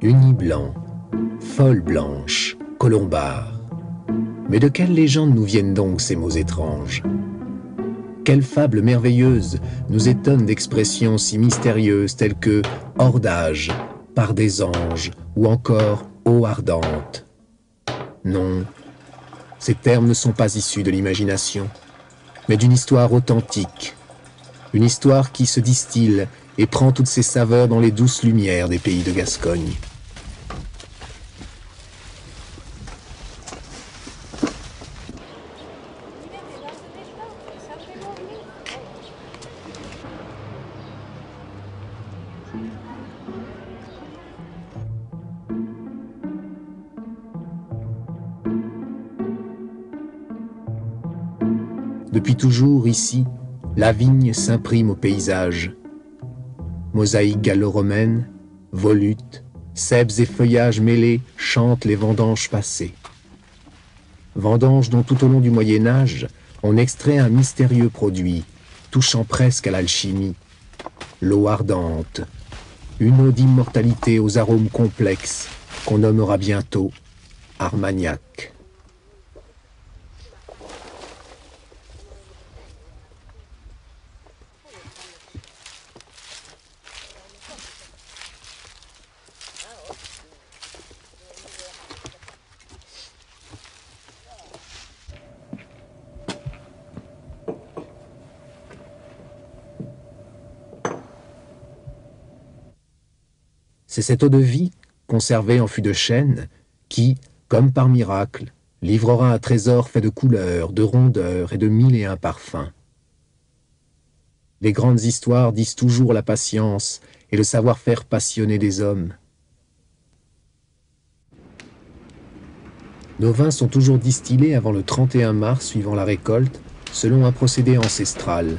Uni blanc, folle blanche, colombard. Mais de quelle légende nous viennent donc ces mots étranges? Quelle fable merveilleuse nous étonne d'expressions si mystérieuses telles que hors d'âge, par des anges ou encore eau ardente? Non, ces termes ne sont pas issus de l'imagination, mais d'une histoire authentique, une histoire qui se distille et prend toutes ses saveurs dans les douces lumières des pays de Gascogne. Depuis toujours, ici, la vigne s'imprime au paysage. Mosaïques gallo-romaines, volutes, cèpes et feuillages mêlés chantent les vendanges passées. Vendanges dont tout au long du Moyen-Âge, on extrait un mystérieux produit, touchant presque à l'alchimie, l'eau ardente, une eau d'immortalité aux arômes complexes qu'on nommera bientôt Armagnac. C'est cette eau-de-vie, conservée en fût de chêne, qui, comme par miracle, livrera un trésor fait de couleurs, de rondeurs et de mille et un parfums. Les grandes histoires disent toujours la patience et le savoir-faire passionné des hommes. Nos vins sont toujours distillés avant le 31 mars suivant la récolte, selon un procédé ancestral.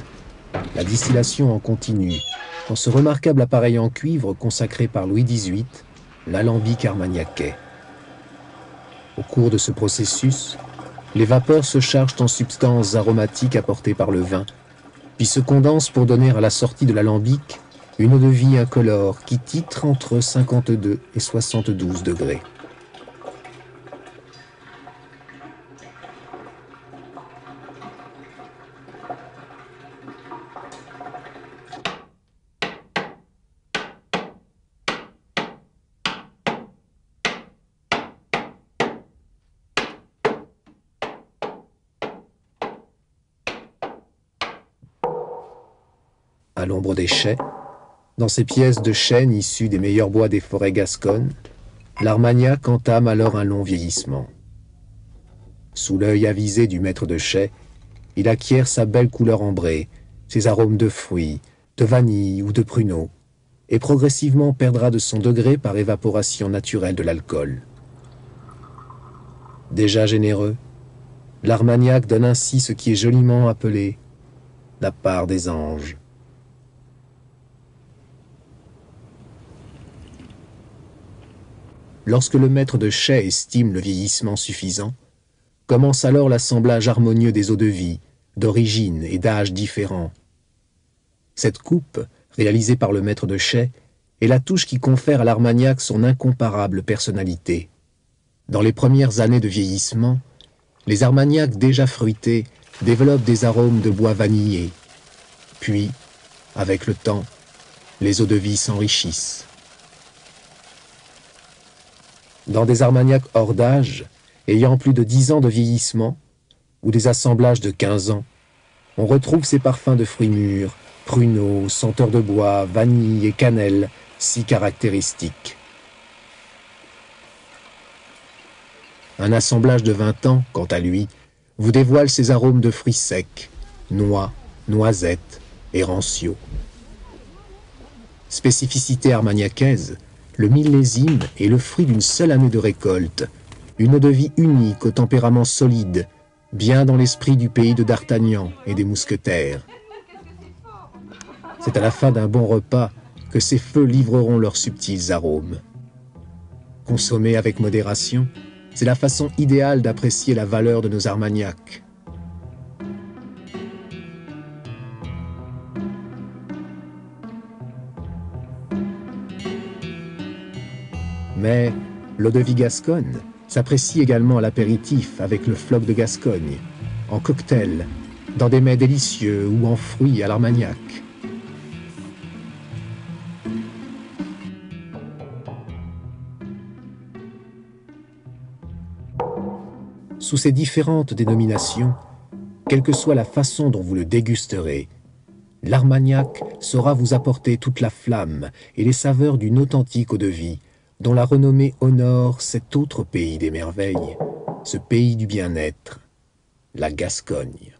La distillation en continue, dans ce remarquable appareil en cuivre consacré par Louis XVIII, l'alambic armagnacais. Au cours de ce processus, les vapeurs se chargent en substances aromatiques apportées par le vin, puis se condensent pour donner à la sortie de l'alambic une eau-de-vie incolore qui titre entre 52 et 72 degrés. À l'ombre des chais, dans ces pièces de chêne issues des meilleurs bois des forêts gasconnes, l'Armagnac entame alors un long vieillissement. Sous l'œil avisé du maître de chais, il acquiert sa belle couleur ambrée, ses arômes de fruits, de vanille ou de pruneaux, et progressivement perdra de son degré par évaporation naturelle de l'alcool. Déjà généreux, l'Armagnac donne ainsi ce qui est joliment appelé la part des anges. Lorsque le maître de chais estime le vieillissement suffisant, commence alors l'assemblage harmonieux des eaux-de-vie, d'origine et d'âge différents. Cette coupe, réalisée par le maître de chais, est la touche qui confère à l'Armagnac son incomparable personnalité. Dans les premières années de vieillissement, les Armagnacs déjà fruités développent des arômes de bois vanillés. Puis, avec le temps, les eaux-de-vie s'enrichissent. Dans des Armagnacs hors d'âge, ayant plus de 10 ans de vieillissement, ou des assemblages de 15 ans, on retrouve ces parfums de fruits mûrs, pruneaux, senteurs de bois, vanille et cannelle, si caractéristiques. Un assemblage de 20 ans, quant à lui, vous dévoile ses arômes de fruits secs, noix, noisettes et rancio. Spécificité armagnacaise, le millésime est le fruit d'une seule année de récolte, une eau-de-vie unique au tempérament solide, bien dans l'esprit du pays de D'Artagnan et des mousquetaires. C'est à la fin d'un bon repas que ces feux livreront leurs subtils arômes. Consommés avec modération, c'est la façon idéale d'apprécier la valeur de nos Armagnacs. Mais l'eau-de-vie gasconne s'apprécie également à l'apéritif avec le floc de Gascogne, en cocktail, dans des mets délicieux ou en fruits à l'armagnac. Sous ces différentes dénominations, quelle que soit la façon dont vous le dégusterez, l'Armagnac saura vous apporter toute la flamme et les saveurs d'une authentique eau-de-vie dont la renommée honore cet autre pays des merveilles, ce pays du bien-être, la Gascogne.